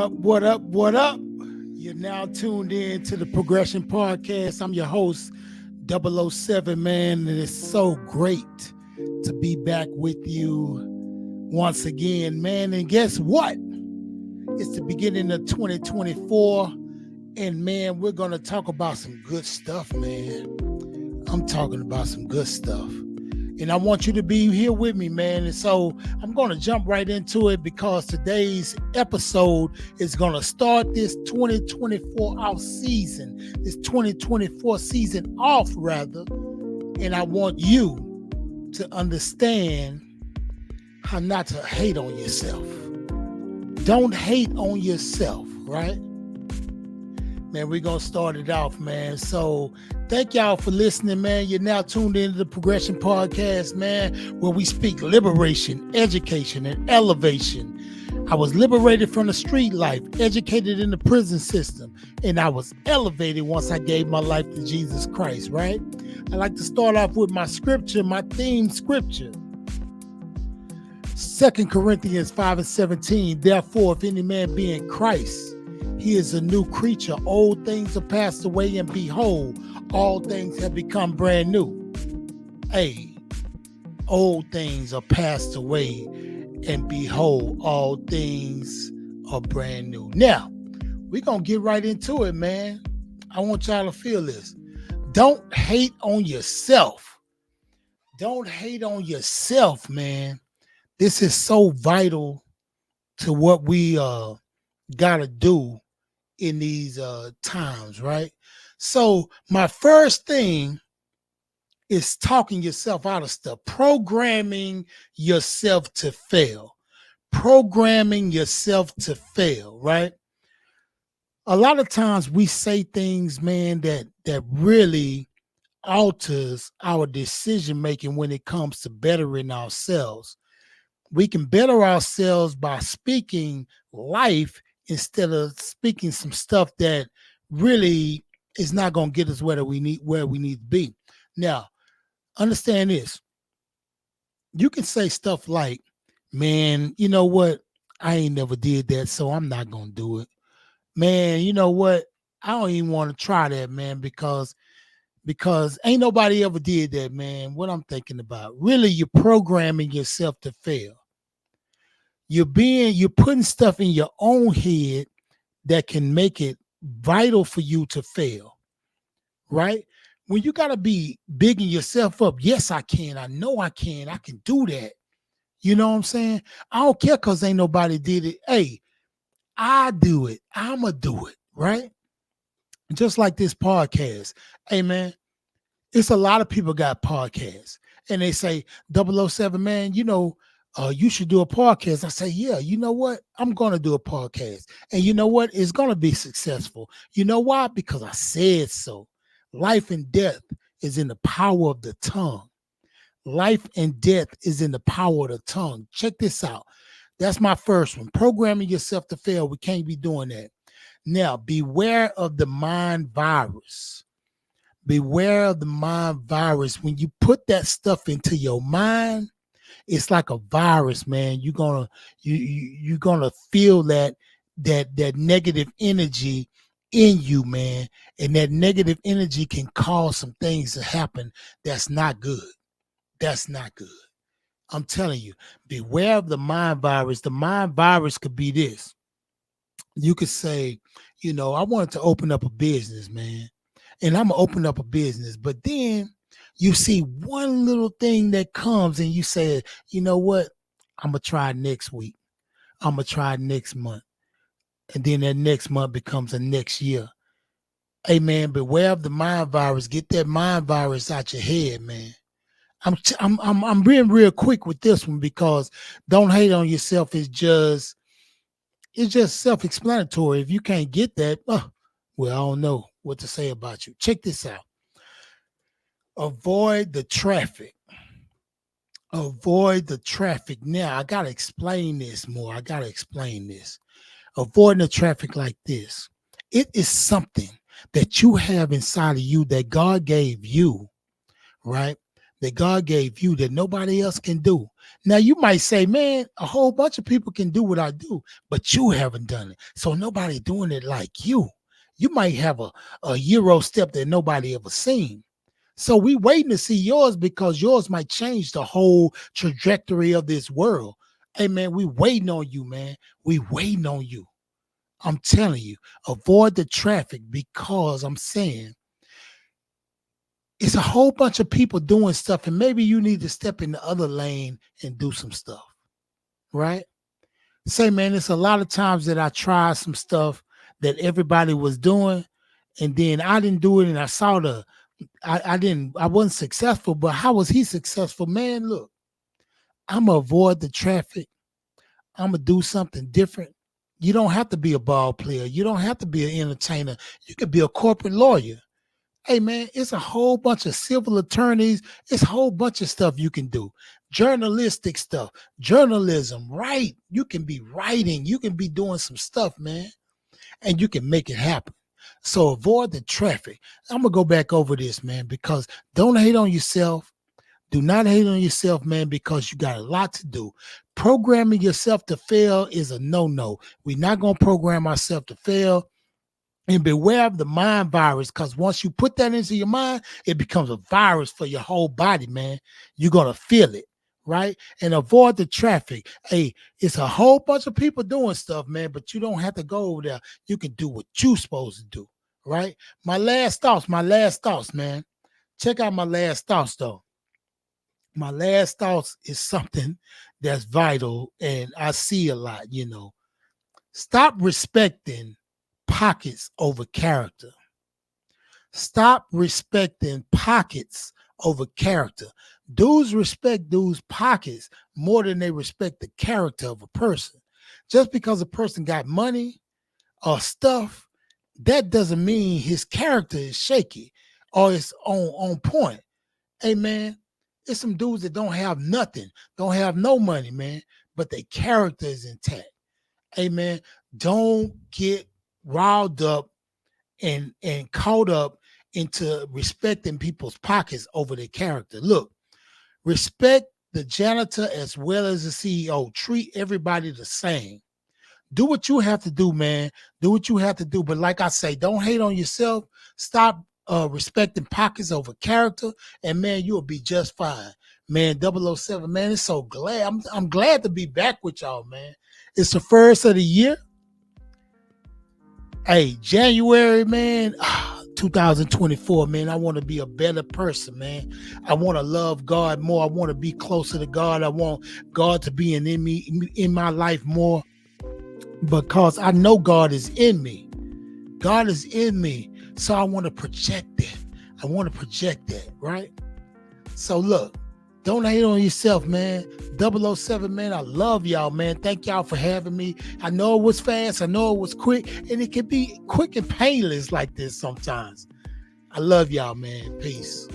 up? What up? What up? You're now tuned in to the Progression Podcast. I'm your host, 007, man, and it's so great to be back with you once again, man. And guess what? It's the beginning of 2024, and man, we're going to talk about some good stuff, man. I'm talking about some good stuff. And I want you to be here with me, man. And so I'm going to jump right into it because today's episode is going to start this 2024 off season, this 2024 season off, rather. And I want you to understand how not to hate on yourself. Don't hate on yourself, right? Man, we're going to start it off, man. So thank y'all for listening, man. You're now tuned into the Progression Podcast, man, where we speak liberation, education, and elevation. I was liberated from the street life, educated in the prison system, and I was elevated once I gave my life to Jesus Christ, right? I like to start off with my scripture, my theme scripture. 2 Corinthians 5:17. Therefore, if any man be in Christ, he is a new creature. Old things are passed away, and behold, all things have become brand new. Hey, old things are passed away, and behold, all things are brand new. Now, we're going to get right into it, man. I want y'all to feel this. Don't hate on yourself. Don't hate on yourself, man. This is so vital to what we got to do in these times, right? So my first thing is talking yourself out of stuff, programming yourself to fail, programming yourself to fail, right? A lot of times we say things, man, that really alters our decision making when it comes to bettering ourselves. We can better ourselves by speaking life instead of speaking some stuff that really is not going to get us where we need to be. Now, understand this. You can say stuff like, man, you know what? I ain't never did that, so I'm not going to do it. Man, you know what? I don't even want to try that, man, because ain't nobody ever did that, man. What I'm thinking about, really, you're programming yourself to fail. You're putting stuff in your own head that can make it vital for you to fail, right? When you got to be bigging yourself up, yes, I can. I know I can. I can do that. You know what I'm saying? I don't care because ain't nobody did it. Hey, I do it. I'm going to do it, right? Just like this podcast. Hey, man, it's a lot of people got podcasts. And they say, 007, man, you should do a podcast. I say, yeah, you know what? I'm going to do a podcast. And you know what? It's going to be successful. You know why? Because I said so. Life and death is in the power of the tongue. Life and death is in the power of the tongue. Check this out. That's my first one. Programming yourself to fail. We can't be doing that. Now, beware of the mind virus. Beware of the mind virus. When you put that stuff into your mind, it's like a virus, man. You're gonna feel that negative energy in you, man. And that negative energy can cause some things to happen that's not good. That's not good. I'm telling you, beware of the mind virus. The mind virus could be this. You could say, I wanted to open up a business, man. And I'm gonna open up a business, but then you see one little thing that comes and you say, you know what? I'm going to try next week. I'm going to try next month. And then that next month becomes a next year. Hey, man, beware of the mind virus. Get that mind virus out your head, man. I'm being real quick with this one because don't hate on yourself. It's just self-explanatory. If you can't get that, well, I don't know what to say about you. Check this out. Avoid the traffic. Avoid the traffic. Now, I got to explain this more. Avoiding the traffic like this. It is something that you have inside of you that God gave you, right? that God gave you that nobody else can do. Now you might say, man, a whole bunch of people can do what I do, but you haven't done it. So nobody doing it like you. You might have a Euro step that nobody ever seen. So we waiting to see yours because yours might change the whole trajectory of this world. Hey man, we waiting on you, man. We waiting on you. I'm telling you, avoid the traffic because I'm saying it's a whole bunch of people doing stuff, and maybe you need to step in the other lane and do some stuff, right? Say, man, it's a lot of times that I tried some stuff that everybody was doing, and then I didn't do it, and I saw I wasn't successful, but how was he successful? Man, look, I'm gonna avoid the traffic. I'm gonna do something different. You don't have to be a ball player. You don't have to be an entertainer. You could be a corporate lawyer. Hey man, it's a whole bunch of civil attorneys. It's a whole bunch of stuff you can do. Journalistic stuff, journalism, right? You can be writing. You can be doing some stuff, man, and you can make it happen. So avoid the traffic. I'm gonna go back over this, man, because don't hate on yourself. Do not hate on yourself, man, because you got a lot to do. Programming yourself to fail is a no-no. We're not gonna program ourselves to fail. And beware of the mind virus, because once you put that into your mind, it becomes a virus for your whole body, man. You're going to feel it, right? And avoid the traffic. Hey, it's a whole bunch of people doing stuff, man, but you don't have to go over there. You can do what you're supposed to do, right? My last thoughts, man. Check out my last thoughts, though. My last thoughts is something that's vital, and I see a lot, Stop respecting pockets over character. Stop respecting pockets over character. Dudes respect dudes' pockets more than they respect the character of a person. Just because a person got money or stuff, that doesn't mean his character is shaky or it's on point. Hey man, it's some dudes that don't have nothing, don't have no money, man, but their character is intact. Hey man, don't get riled up and caught up into respecting people's pockets over their character. Look, respect the janitor as well as the CEO. Treat everybody the same. Do what you have to do, man. Do what you have to do. But like I say, don't hate on yourself. Stop respecting pockets over character, and man, you'll be just fine. Man, 007, man, it's so glad. I'm glad to be back with y'all, man. It's the first of the year. Hey, January, man, 2024, man, I want to be a better person, man. I want to love God more. I want to be closer to God. I want God to be in me, in my life more, because I know God is in me. God is in me. So I want to project that. I want to project that, right? So look, don't hate on yourself, man. 007, man, I love y'all, man. Thank y'all for having me. I know it was fast. I know it was quick. And it can be quick and painless like this sometimes. I love y'all, man. Peace.